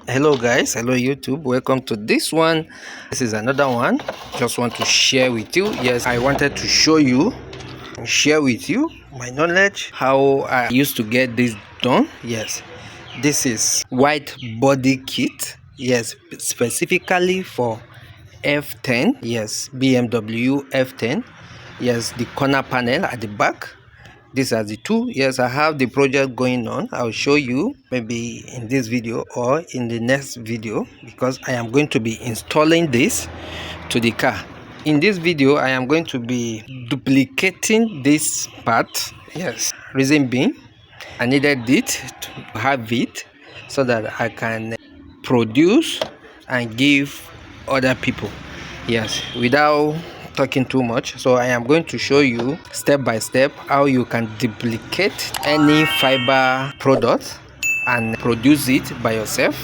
Hello guys, hello YouTube, welcome to this one. This is another one. Just want to share with you. Yes, I wanted to share with you my knowledge, how I used to get this done. Yes, this is white body kit. Yes, specifically for F10. Yes, BMW F10. Yes, the corner panel at the back. These are the two. Yes, I have the project going on. I'll show you maybe in this video or in the next video, because I am going to be installing this to the car. In this video, I am going to be duplicating this part. Yes, reason being, I needed it to have it so that I can produce and give other people. Yes, without talking too much. So I am going to show you step by step how you can duplicate any fiber product and produce it by yourself.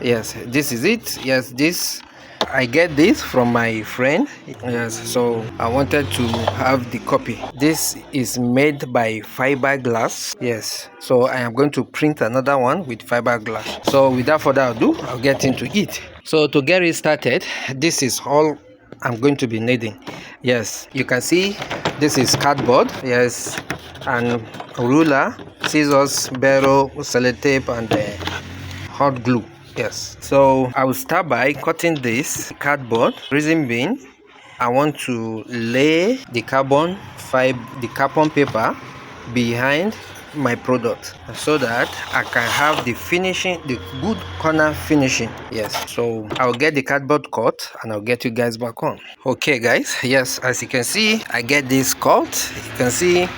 Yes, this is it. Yes, this I get this from my friend. Yes, so I wanted to have the copy. This is made by Fiberglass. Yes, so I am going to print another one with Fiberglass. So without further ado, I'll get into it. So to get it started, this is all I'm going to be needing. Yes, you can see this is cardboard. Yes, and ruler, scissors, barrel, sellotape, and hot glue. Yes, so I will start by cutting this cardboard. Reason being, I want to lay the carbon paper behind my product so that I can have the finishing, the good corner finishing. Yes, so I'll get the cardboard cut and I'll get you guys back on. Okay guys, yes, as you can see, I get this cut. You can see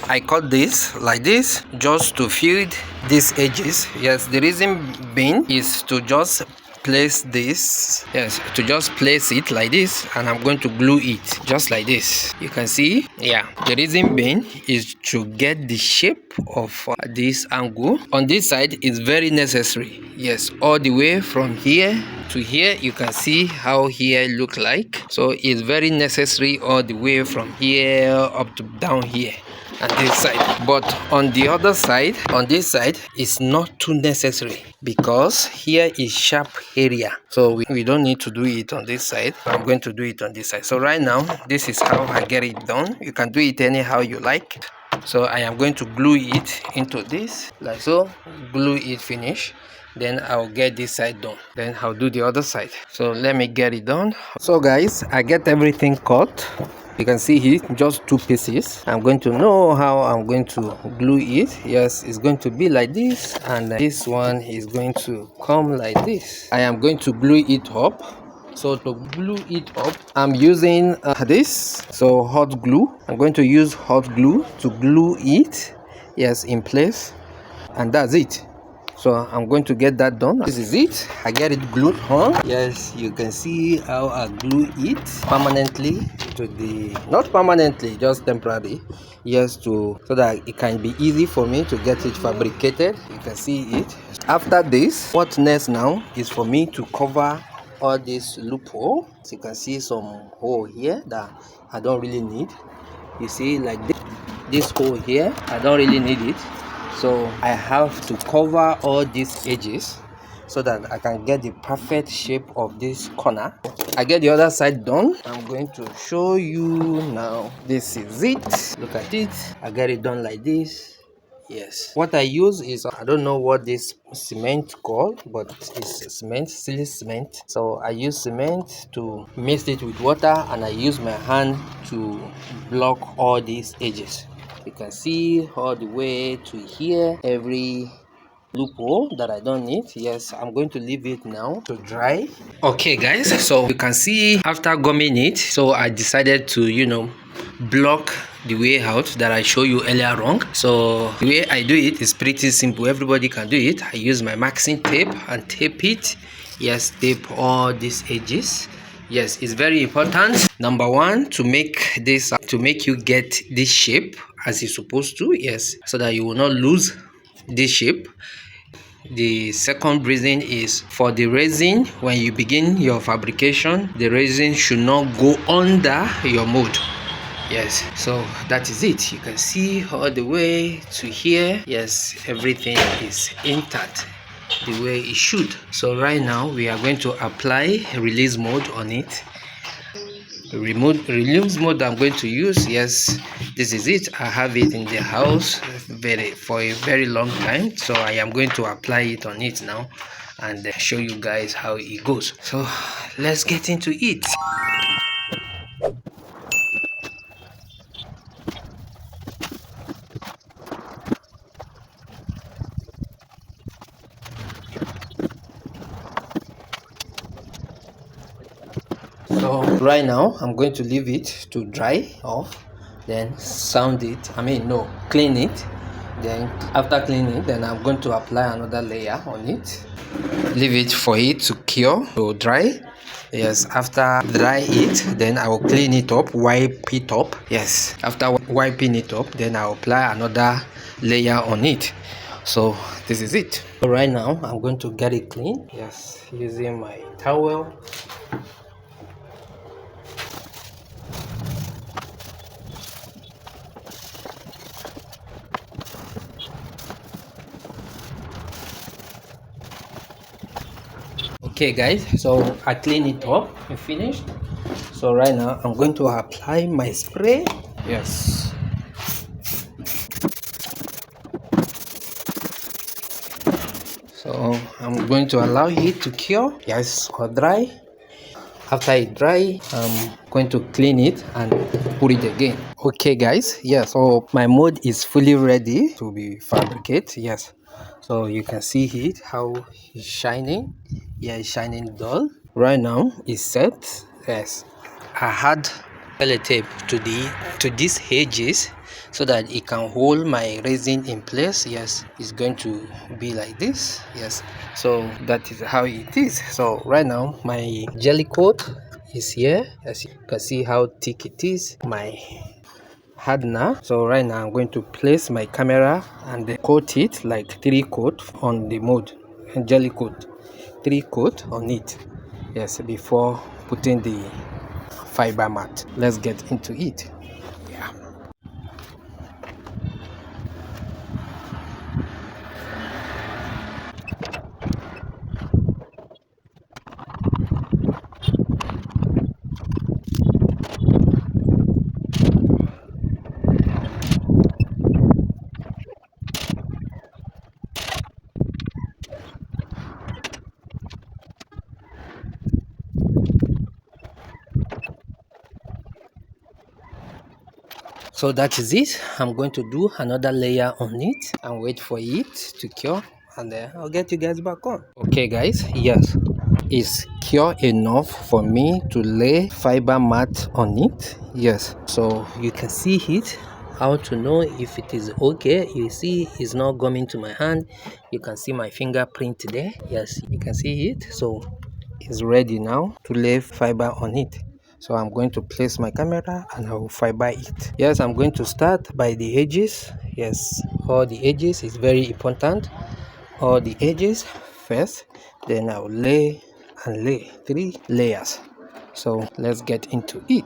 I cut this like this just to fill these edges. Yes, the reason being is to just place this. Yes, to just place it like this, and I'm going to glue it just like this. You can see, yeah, the reason being is to get the shape of this angle on this side is very necessary. Yes, all the way from here to here, you can see how here look like. So it's very necessary all the way from here up to down here and this side. But on the other side, on this side, it's not too necessary because here is sharp area, so we don't need to do it on this side. I'm going to do it on this side. So right now, this is how I get it done. You can do it anyhow you like. So I am going to glue it into this like so. Glue it, finish, then I'll get this side done, then I'll do the other side. So let me get it done. So guys, I get everything cut. You can see here just two pieces. I'm going to know how I'm going to glue it. Yes, it's going to be like this, and this one is going to come like this. I am going to glue it up. So to glue it up, I'm using this, so hot glue. I'm going to use hot glue to glue it, yes, in place, and that's it. So I'm going to get that done. This is it. I get it glued on. Yes, you can see how I glue it permanently to the, not permanently, just temporary. Yes, so that it can be easy for me to get it fabricated. You can see it. After this, what next now is for me to cover all this loophole. So you can see some hole here that I don't really need. You see, like this hole here, I don't really need it. So I have to cover all these edges so that I can get the perfect shape of this corner. I get the other side done. I'm going to show you now. This is it. Look at it. I get it done like this. Yes, what I use is, I don't know what this cement called, but it's cement, silly cement. So I use cement to mix it with water, and I use my hand to block all these edges. You can see all the way to here, every loophole that I don't need. Yes, I'm going to leave it now to dry. Okay guys, so you can see after gumming it, so I decided to block the way out that I showed you earlier on. So the way I do it is pretty simple. Everybody can do it. I use my maxing tape and tape it. Yes, tape all these edges. Yes, it's very important. Number one, to make you get this shape as you're supposed to. Yes, so that you will not lose this shape. The second reason is for the resin. When you begin your fabrication, the resin should not go under your mold. Yes, so that is it. You can see all the way to here. Yes, everything is intact. the way it should. So right now we are going to apply release mode on it. Release mode I'm going to use, yes, this is it. I have it in the house for a very long time, so I am going to apply it on it now and show you guys how it goes. So let's get into it. So right now I'm going to leave it to dry off, then sound it, clean it. Then after cleaning, then I'm going to apply another layer on it, leave it for it to cure, to dry. Yes, after dry it, then I will clean it up, wipe it up. Yes, after wiping it up, then I'll apply another layer on it. So this is it. So right now I'm going to get it clean, yes, using my towel. Okay guys, so I clean it up and finished. So right now I'm going to apply my spray. Yes, so I'm going to allow it to cure, yes, or dry. After it dry, I'm going to clean it and put it again. Okay guys, yeah, so my mold is fully ready to be fabricated. Yes, so you can see it, how it's shining. Yeah, it's shining dull. Right now it's set. Yes, I had tape to these edges so that it can hold my resin in place. Yes, it's going to be like this. Yes, so that is how it is. So right now my jelly coat is here. As you can see how thick it is, my hardener. So right now I'm going to place my camera and coat it like 3 coat on the mold, and jelly coat 3 coat on it, yes, before putting the fiber mat. Let's get into it. Yeah. So that is it. I'm going to do another layer on it and wait for it to cure, and then I'll get you guys back on. Okay guys, yes, it's cure enough for me to lay fiber mat on it. Yes, so you can see it. How to know if it is okay? You see it's not coming to my hand. You can see my fingerprint there. Yes, you can see it. So it's ready now to lay fiber on it. So I'm going to place my camera and I will fiber it. Yes, I'm going to start by the edges. Yes, all the edges is very important. All the edges first, then I will lay and lay 3 layers. So let's get into it.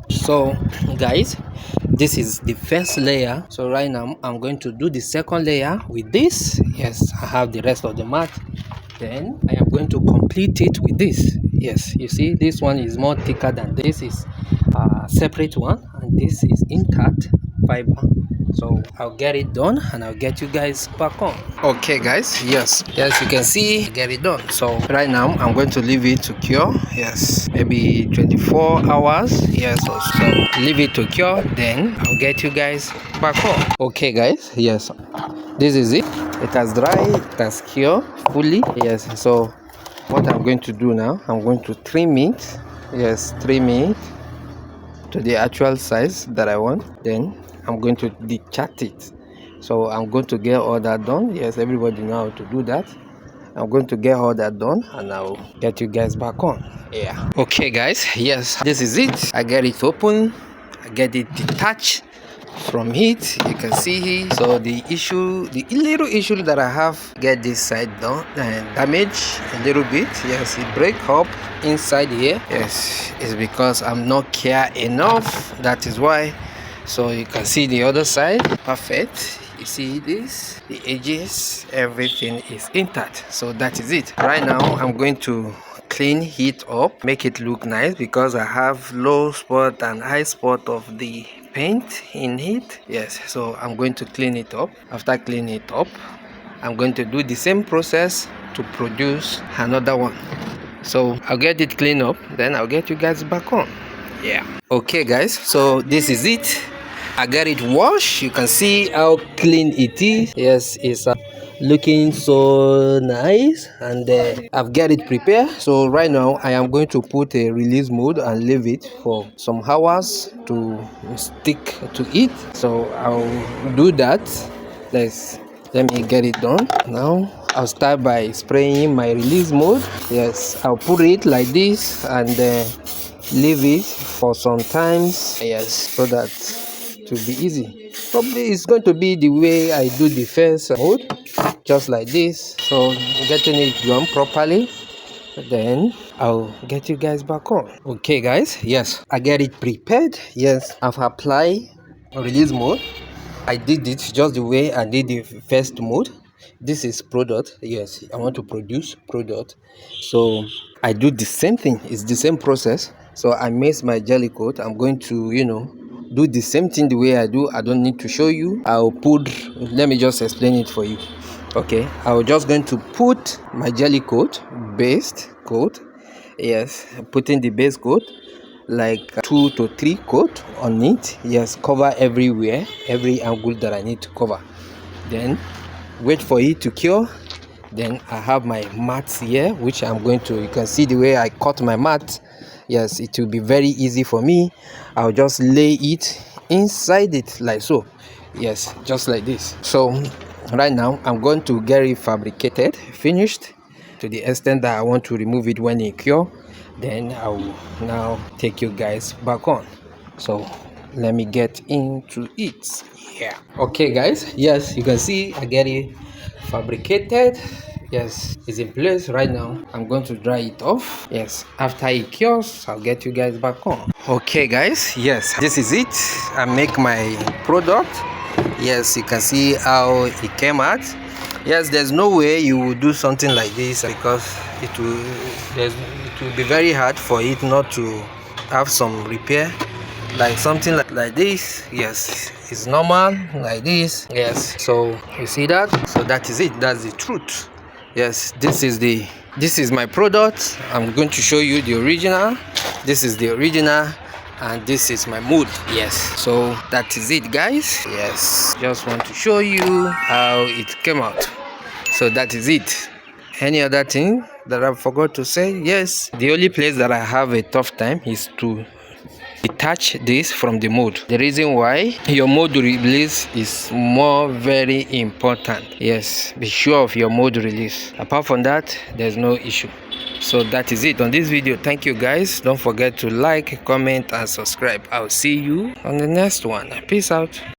So guys, this is the first layer. So right now I'm going to do the second layer with this. Yes, I have the rest of the mat. Then I am going to complete it with this. Yes, you see this one is more thicker than this. Is a separate one, and this is intact fiber. So I'll get it done and I'll get you guys back on. Okay guys, yes, you can see, get it done. So right now I'm going to leave it to cure. Yes, maybe 24 hours. Yes, or so leave it to cure, then I'll get you guys back on. Okay guys, yes, this is it. It has dried, it has cured fully. Yes, so what I'm going to do now, I'm going to trim it. Yes, trim it to the actual size that I want. Then I'm going to dechat it. So I'm going to get all that done. Yes, everybody know how to do that. I'm going to get all that done and I'll get you guys back on. Yeah. Okay guys, yes, this is it. I get it open, I get it detached from it. You can see here. So the little issue that I have, get this side done and damaged a little bit. Yes, it break up inside here. Yes, it's because I'm not care enough. That is why. So you can see the other side, perfect. You see this, the edges, everything is intact. So that is it. Right now I'm going to clean it up, make it look nice, because I have low spot and high spot of the paint in it. Yes, so I'm going to clean it up. After cleaning it up, I'm going to do the same process to produce another one. So I'll get it cleaned up, then I'll get you guys back on. Yeah. Okay guys, so this is it. I got it washed. You can see how clean it is. Yes, it's looking so nice, and I've got it prepared. So right now I am going to put a release mode and leave it for some hours to stick to it. So I'll do that. Let me get it done. Now I'll start by spraying my release mode. Yes, I'll put it like this and leave it for some times. Yes, so that to be easy. Probably it's going to be the way I do the first mode, just like this. So getting it done properly, then I'll get you guys back on. Okay guys, yes, I get it prepared. Yes, I've applied release mode. I did it just the way I did the first mode. This is product. Yes, I want to produce product, so I do the same thing. It's the same process. So I mix my jelly coat. I'm going to do the same thing the way I do. I don't need to show you. Let me just explain it for you. Okay, I'm just going to put my jelly coat, base coat. Yes, putting the base coat like 2 to 3 coat on it. Yes, cover everywhere, every angle that I need to cover. Then wait for it to cure. Then I have my mats here, which I'm going to, you can see the way I cut my mat. Yes, it will be very easy for me. I'll just lay it inside it like so. Yes, just like this. So right now I'm going to get it fabricated, finished to the extent that I want to remove it when it cure. Then I will now take you guys back on. So let me get into it. Yeah. Okay guys, yes, you can see I get it fabricated. Yes, it's in place right now. I'm going to dry it off. Yes, after it cures, I'll get you guys back on. Okay guys, yes, this is it. I make my product. Yes, you can see how it came out. Yes, there's no way you will do something like this, because it will be very hard for it not to have some repair, like something like this. Yes, it's normal like this. Yes, so you see that. So that is it. That's the truth. Yes, this is my product. I'm going to show you the original. This is the original, and this is my mood. Yes, so that is it guys. Yes, just want to show you how it came out. So that is it. Any other thing that I forgot to say? Yes, the only place that I have a tough time is to detach this from the mold. The reason why, your mold release is very important. Yes, be sure of your mold release. Apart from that, there's no issue. So that is it on this video. Thank you guys. Don't forget to like, comment and subscribe. I'll see you on the next one. Peace out.